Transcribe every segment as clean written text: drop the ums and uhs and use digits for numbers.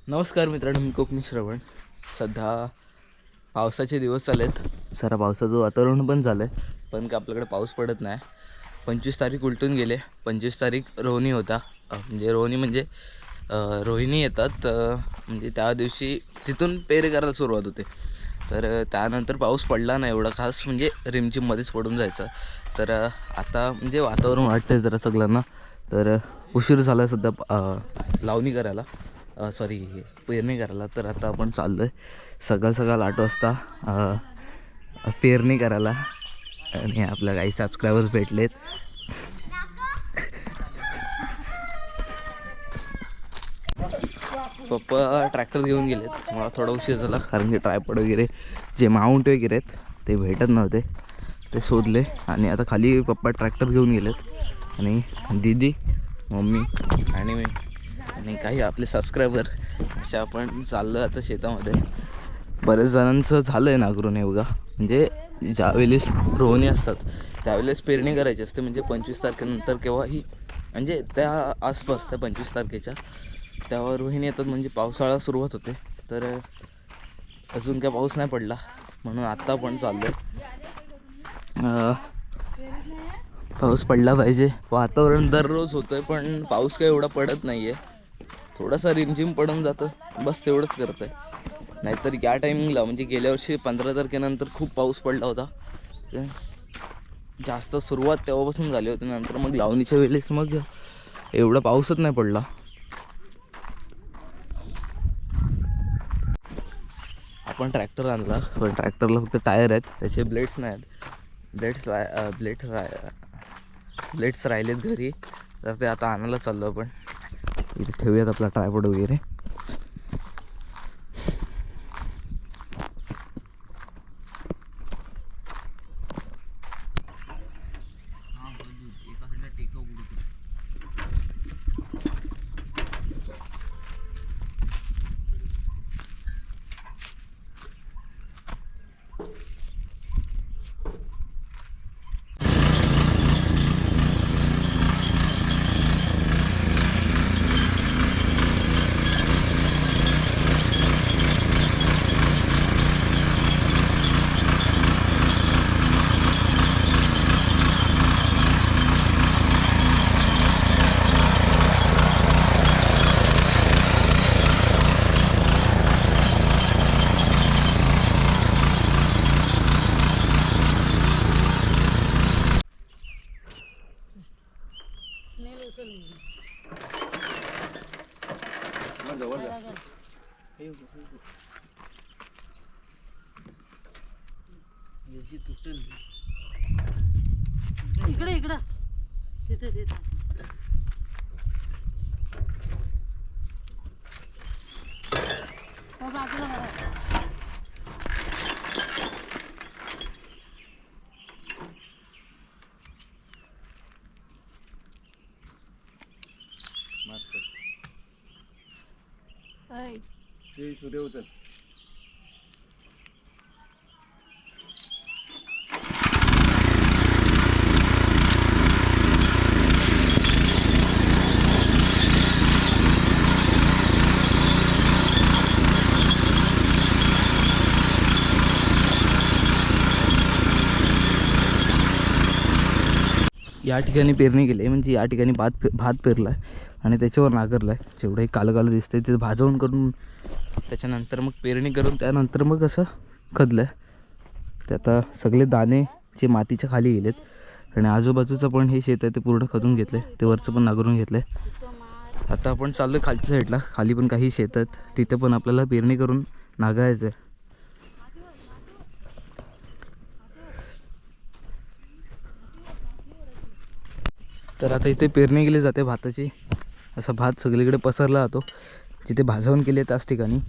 नमस्कार मित्रांनो, मी कोकणी श्रवण. सध्या पावसाचे दिवस चालेत. सारा पावसाचं वातावरण पण झालं आहे, पण का आपल्याकडे पाऊस पडत नाही. 25 तारीख उलटून गेले. 25 तारीख रोहिणी होता. म्हणजे रोहिणी येतात, म्हणजे त्या दिवशी तिथून पेरे करायला सुरुवात होते. तर त्यानंतर पाऊस पडला नाही एवढा खास, म्हणजे रिमझिममध्येच पडून जायचं. तर आता म्हणजे वातावरण वाटतं आहे जरा सगळ्यांना. तर उशीर झाला आहे सध्या लावणी करायला, सॉरी पेरणी करायला. तर आता आपण चाललो आहे सकाळ 8 वाजता पेरणी करायला. आणि आपल्या काही सबस्क्रायबर्स भेटलेत. पप्पा ट्रॅक्टर घेऊन गेलेत. मला थोडा उशीर झाला कारण की ट्रायपॉड वगैरे जे माउंट वगैरे आहेत ते भेटत नव्हते, ते शोधले. आणि आता खाली पप्पा ट्रॅक्टर घेऊन गेलेत आणि दीदी, मम्मी आणि मी आणि काही आपले सबस्क्रायबर अशा आपण चाललो आता शेतामध्ये. बरेच जणांचं झालं आहे नांगरून हे बघा. म्हणजे ज्यावेळेस रोवणी असतात त्यावेळेस पेरणी करायची असते, म्हणजे 25 तारखेनंतर केव्हाही, म्हणजे त्या आसपास त्या 25 तारखेच्या तेव्हा रोहिणी येतात, म्हणजे पावसाळा सुरुवात होते. तर अजून काय पाऊस नाही पडला म्हणून आत्ता पण चाललो आहे. पाऊस पडला पाहिजे. वातावरण दररोज होतं आहे पण पाऊस काही एवढा पडत नाही आहे. थोडासा रिमझिम पडून जातं, बस तेवढंच करतं आहे. नाहीतर या टायमिंगला म्हणजे गेल्या वर्षी 15 तारखेनंतर खूप पाऊस पडला होता. जास्त सुरुवात तेव्हापासून झाली होती. नंतर मग लावणीच्या वेळेस मग एवढा पाऊसच नाही पडला. आपण ट्रॅक्टर आणला पण ट्रॅक्टरला फक्त टायर आहेत, त्याचे ब्लेड्स नाही आहेत. ब्लेड्स राहिलेत घरी, तर ते आता आणायला चाललो आपण. इथे ठेवूयात आपला ट्रायपॉड वगैरे. इकडे इकडं तिथे तिथे बाजूला सूर्य उतर. या ठिकाणी पेरणी केली आहे, म्हणजे या ठिकाणी भात पेरला आहे आणि त्याच्यावर नांगरला आहे. जेवढंही कालं दिसतं ते भाजवून करून त्याच्यानंतर मग पेरणी करून त्यानंतर मग असं खदलं आहे. ते आता सगळे दाणे जे मातीच्या खाली गेलेत आणि आजूबाजूचं पण हे शेत आहे ते पूर्ण खदून घेतलं आहे, ते वरचं पण नांगरून घेतलं आहे. आता आपण चाललो आहे खालच्या साईडला. खाली पण काही शेत आहेत, तिथे पण आपल्याला पेरणी करून नांगायचं आहे. तर आता इथे पेरणी केली जाते भाताची. असा भात सगळीकडे पसरला जातो, जिथे भाजवून केली आहे त्याच ठिकाणी.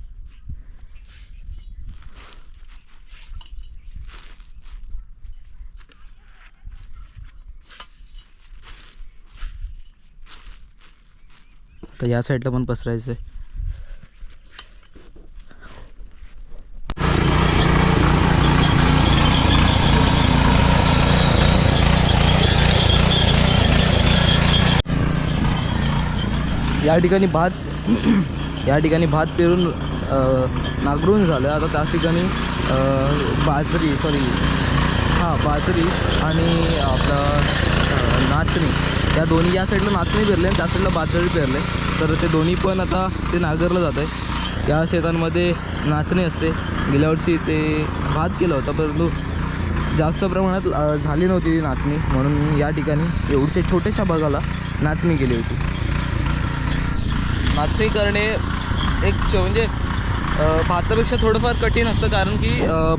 तर या साईडला पण पसरायचं आहे. या ठिकाणी भात या ठिकाणी भात पेरून नांगरून झालं. आता त्याच ठिकाणी बाजरी आणि आपलं नाचणी, त्या दोन्ही या साईडला नाचणी पेरले आणि त्या साईडला बाजरी पेरले. तर ते दोन्ही पण आता ते नांगरलं जातं आहे. या शेतांमध्ये नाचणी असते. गेल्या वर्षी ते भात केला होता, परंतु जास्त प्रमाणात झाली नव्हती ती नाचणी, म्हणून या ठिकाणी एवढ्या छोट्याशा भागाला नाचणी केली होती. नाचणी करणे म्हणजे भातापेक्षा थोडंफार कठीण असतं, कारण की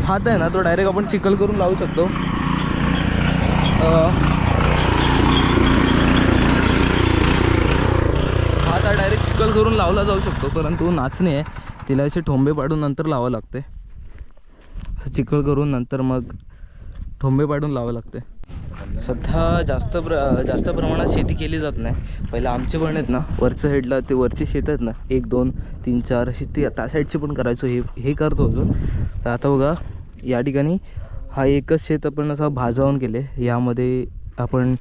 भात आहे ना तो डायरेक्ट आपण चिखल करून लावू शकतो. भात हा डायरेक्ट चिखल करून लावला जाऊ शकतो, परंतु नाचणी आहे तिला असे ठोंबे पाडून नंतर लावावं लागते. चिखल करून नंतर मग ठोंबे पाडून लावावं लागते. सध्या जास्त प्रमाणात शेती केली जात नाही. पहिलं आमचे पण आहेत ना वरच्या साईडला, ते वरचे शेत आहेत ना 1 2 3 4 अशी, ते त्या साईडचे पण करायचो. हे करतो अजून. तर आता बघा या ठिकाणी हा एकच शेत आपण असं भाजावून केले. यामध्ये आपण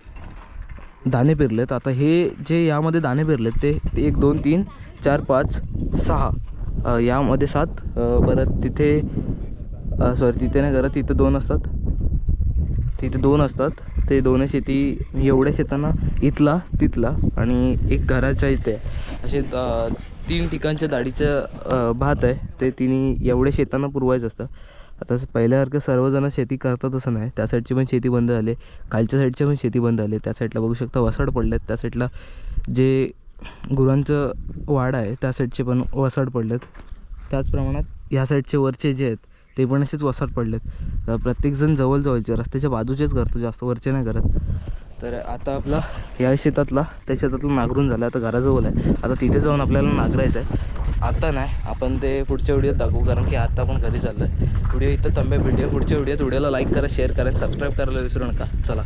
दाणे पेरलेत. आता हे जे यामध्ये दाणे पेरलेत ते 1 2 3 4 5 6, यामध्ये 7, परत तिथे तिथे नाही करत, तिथं 2 असतात, तिथे 2 असतात. ते 2 शेती एवढ्या शेतांना इथला तिथला आणि एक घराच्या इथे असे 3 ठिकाणच्या दाढीचं भात आहे. ते तिन्ही एवढ्या शेतांना पुरवायचं असतं. आता पहिल्यासारखं सर्वजण शेती करतात असं नाही. त्या साईडची पण शेती बंद झाली, खालच्या साईडच्या पण शेती बंद झाली. त्या साईडला बघू शकता वसाड पडलेत. त्या साईडला जे गुरांचं वाडा आहे त्या साईडचे पण वसाड पडलेत. त्याच प्रमाणात ह्या साईडचे वरचे जे आहेत ते पण असेच वसाड पडलेत. प्रत्येकजण जवळजवळचे रस्त्याच्या बाजूचेच करतो, जास्त वरचे नाही करत. तर आता आपला या शेतातला त्या शेतातला नांगरून झाला. आता घराजवळ आहे, आता तिथे जाऊन आपल्याला नांगरायचं आहे. आता नाही, आपण ते पुढच्या व्हिडिओत दाखवू, कारण की आता आपण घरी चाललो आहे. व्हिडिओ इथं थांबूया. पुढच्या व्हिडिओला लाईक करा, शेअर करा, सबस्क्राईब करायला विसरू नका. चला.